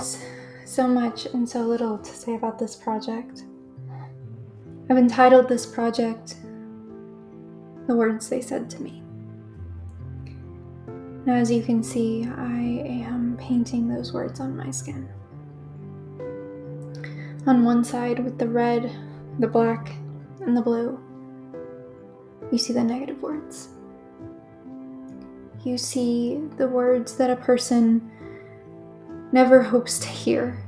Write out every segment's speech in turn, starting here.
is so much and so little to say about this project. I've entitled this project, The Words They Said to Me. Now, as you can see, I am painting those words on my skin. On one side, with the red, the black, and the blue, you see the negative words. You see the words that a person never hopes to hear.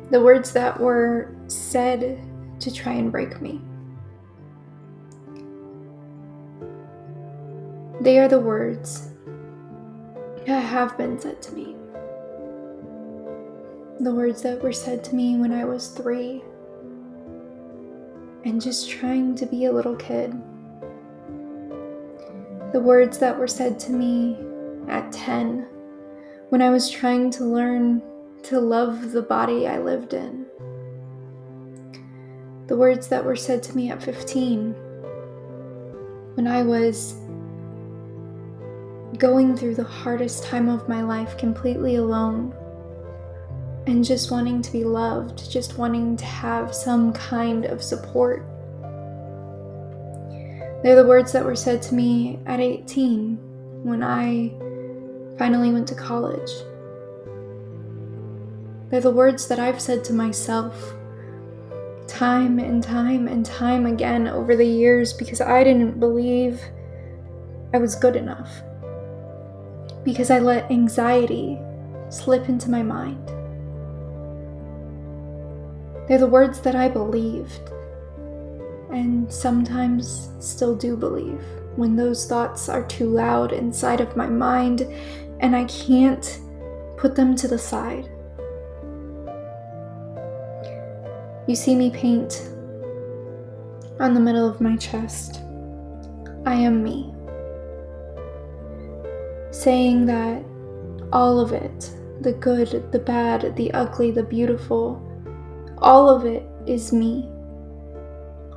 The words that were said to try and break me. They are the words that have been said to me. The words that were said to me when I was 3 and just trying to be a little kid. The words that were said to me at 10 when I was trying to learn to love the body I lived in. The words that were said to me at 15 when I was going through the hardest time of my life completely alone and just wanting to be loved, just wanting to have some kind of support. They're the words that were said to me at 18 when I finally went to college. They're the words that I've said to myself time and time and time again over the years because I didn't believe I was good enough. Because I let anxiety slip into my mind. They're the words that I believed and sometimes still do believe when those thoughts are too loud inside of my mind and I can't put them to the side. You see me paint on the middle of my chest, I am me. Saying that all of it, the good, the bad, the ugly, the beautiful, all of it is me.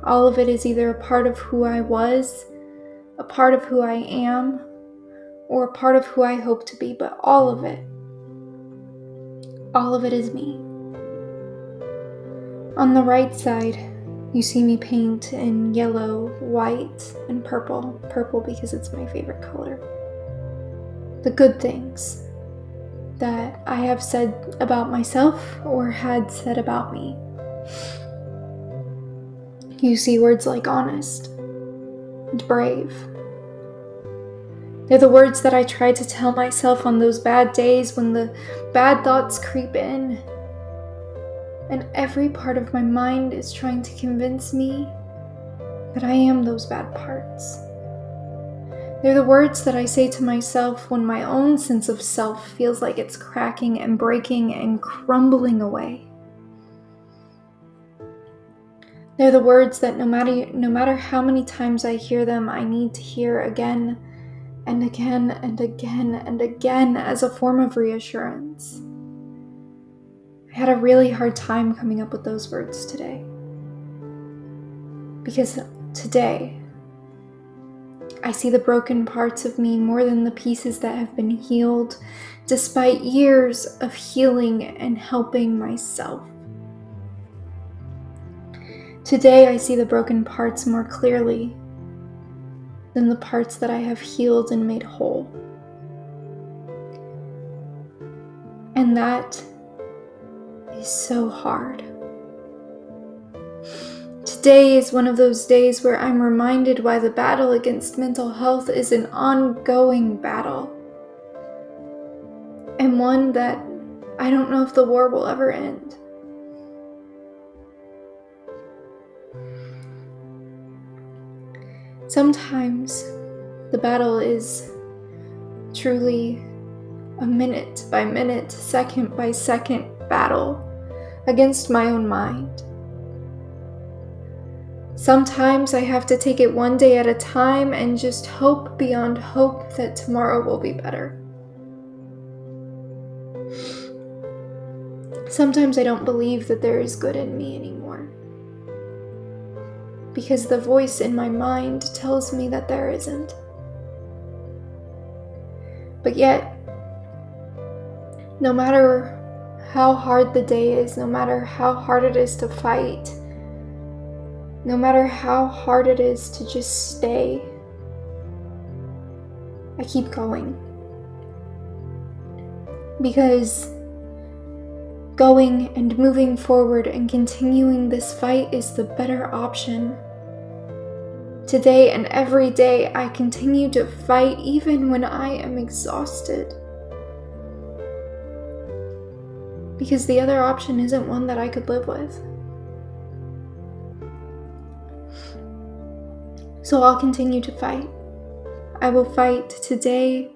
All of it is either a part of who I was, a part of who I am, or a part of who I hope to be, but all of it is me. On the right side, you see me paint in yellow, white, and purple. Purple because it's my favorite color. The good things that I have said about myself or had said about me. You see words like honest and brave. They're the words that I try to tell myself on those bad days when the bad thoughts creep in and every part of my mind is trying to convince me that I am those bad parts. They're the words that I say to myself when my own sense of self feels like it's cracking and breaking and crumbling away. They're the words that no matter how many times I hear them, I need to hear again and again and again and again as a form of reassurance. I had a really hard time coming up with those words today. Because today, I see the broken parts of me more than the pieces that have been healed, despite years of healing and helping myself. Today, I see the broken parts more clearly than the parts that I have healed and made whole. And that is so hard. Today is one of those days where I'm reminded why the battle against mental health is an ongoing battle. And one that I don't know if the war will ever end. Sometimes the battle is truly a minute by minute, second by second battle against my own mind. Sometimes I have to take it one day at a time and just hope beyond hope that tomorrow will be better. Sometimes I don't believe that there is good in me anymore, because the voice in my mind tells me that there isn't. But yet, No matter how hard the day is, no matter how hard it is to fight, no matter how hard it is to just stay, I keep going. Because going and moving forward and continuing this fight is the better option. Today and every day, I continue to fight even when I am exhausted. Because the other option isn't one that I could live with. So I'll continue to fight. I will fight today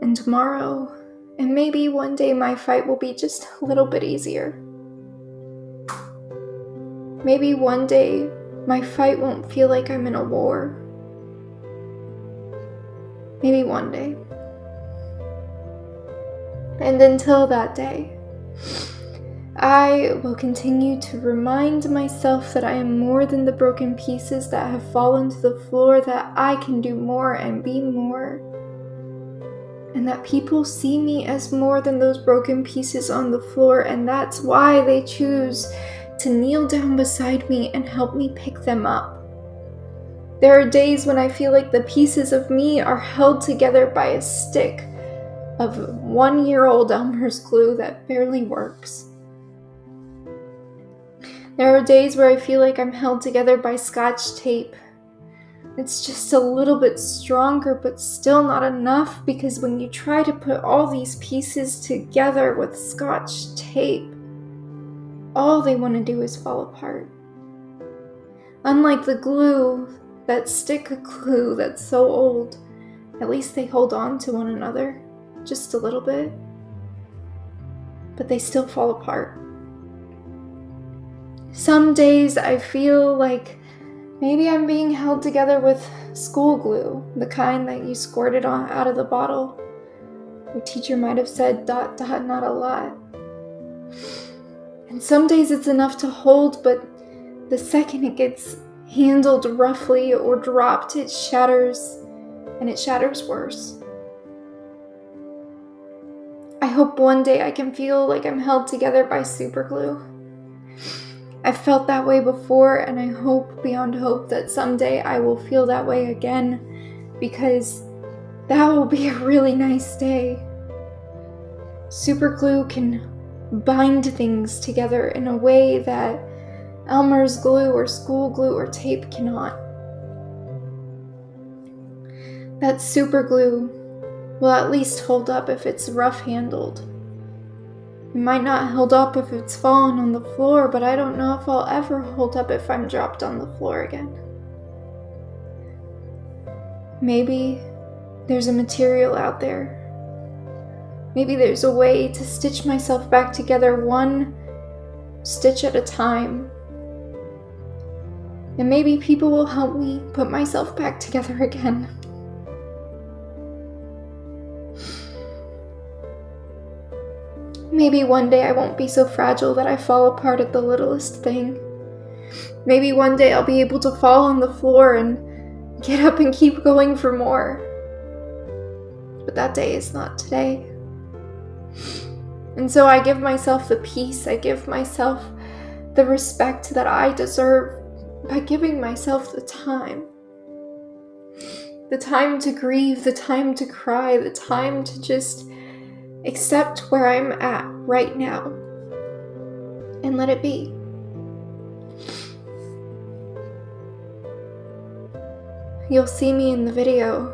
and tomorrow, and maybe one day my fight will be just a little bit easier. Maybe one day my fight won't feel like I'm in a war. Maybe one day. And until that day, I will continue to remind myself that I am more than the broken pieces that have fallen to the floor, that I can do more and be more. And that people see me as more than those broken pieces on the floor, and that's why they choose to kneel down beside me and help me pick them up. There are days when I feel like the pieces of me are held together by a stick of 1-year-old Elmer's glue that barely works. There are days where I feel like I'm held together by Scotch tape. It's just a little bit stronger, but still not enough, because when you try to put all these pieces together with Scotch tape, all they want to do is fall apart. Unlike the glue, that stick of glue that's so old, at least they hold on to one another, just a little bit, but they still fall apart. Some days I feel like maybe I'm being held together with school glue, the kind that you squirted on out of the bottle. Your teacher might have said ... not a lot. And some days it's enough to hold, but the second it gets handled roughly or dropped, it shatters, and it shatters worse. I hope one day I can feel like I'm held together by super glue. I've felt that way before, and I hope beyond hope that someday I will feel that way again, because that will be a really nice day. Super glue can bind things together in a way that Elmer's glue or school glue or tape cannot. That super glue will at least hold up if it's rough handled. It might not hold up if it's fallen on the floor, but I don't know if I'll ever hold up if I'm dropped on the floor again. Maybe there's a material out there. Maybe there's a way to stitch myself back together one stitch at a time. And maybe people will help me put myself back together again. Maybe one day I won't be so fragile that I fall apart at the littlest thing. Maybe one day I'll be able to fall on the floor and get up and keep going for more. But that day is not today. And so I give myself the peace, I give myself the respect that I deserve by giving myself the time. The time to grieve, the time to cry, the time to just accept where I'm at right now and let it be. You'll see me in the video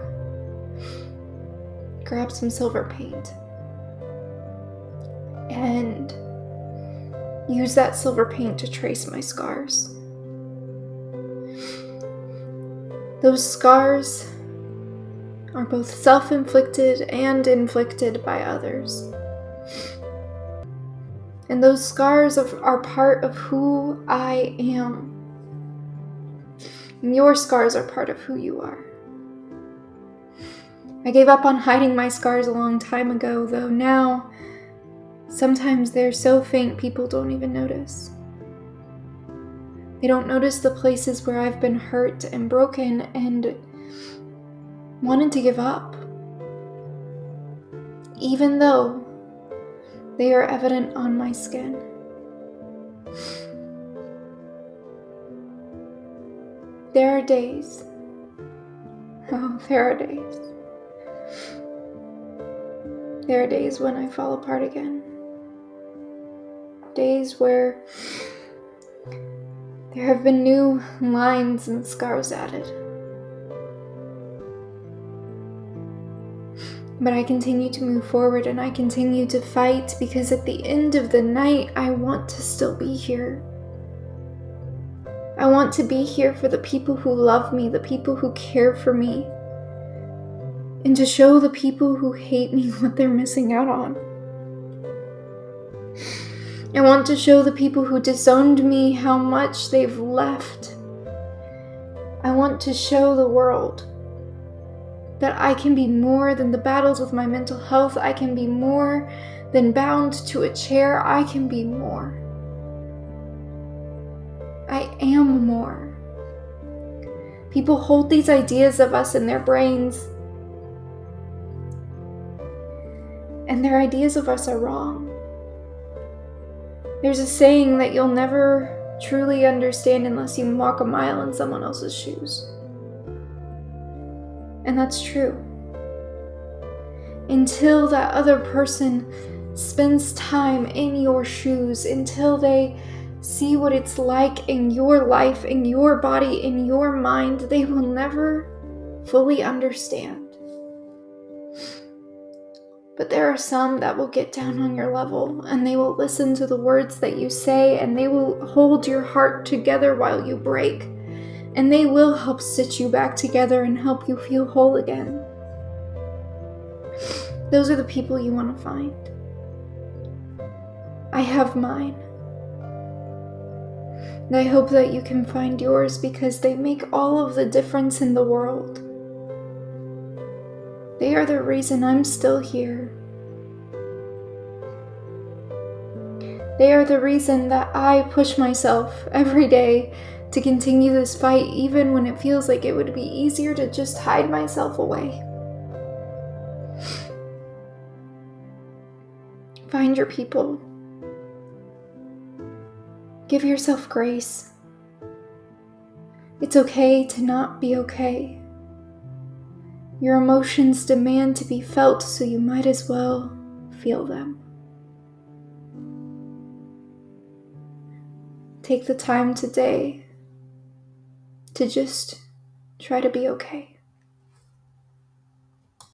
grab some silver paint and use that silver paint to trace my scars. Those scars are both self-inflicted and inflicted by others. And those scars are part of who I am. And your scars are part of who you are. I gave up on hiding my scars a long time ago, though now, sometimes they're so faint people don't even notice. They don't notice the places where I've been hurt and broken and wanted to give up. Even though They are evident on my skin. There are days. Oh, there are days. There are days when I fall apart again. Days where there have been new lines and scars added. But I continue to move forward and I continue to fight because at the end of the night, I want to still be here. I want to be here for the people who love me, the people who care for me, and to show the people who hate me what they're missing out on. I want to show the people who disowned me how much they've left. I want to show the world that I can be more than the battles with my mental health. I can be more than bound to a chair. I can be more. I am more. People hold these ideas of us in their brains, and their ideas of us are wrong. There's a saying that you'll never truly understand unless you walk a mile in someone else's shoes. And that's true. Until that other person spends time in your shoes, until they see what it's like in your life, in your body, in your mind, they will never fully understand. But there are some that will get down on your level and they will listen to the words that you say and they will hold your heart together while you break. And they will help stitch you back together and help you feel whole again. Those are the people you want to find. I have mine. And I hope that you can find yours because they make all of the difference in the world. They are the reason I'm still here. They are the reason that I push myself every day to continue this fight, even when it feels like it would be easier to just hide myself away. Find your people. Give yourself grace. It's okay to not be okay. Your emotions demand to be felt, so you might as well feel them. Take the time today to just try to be okay.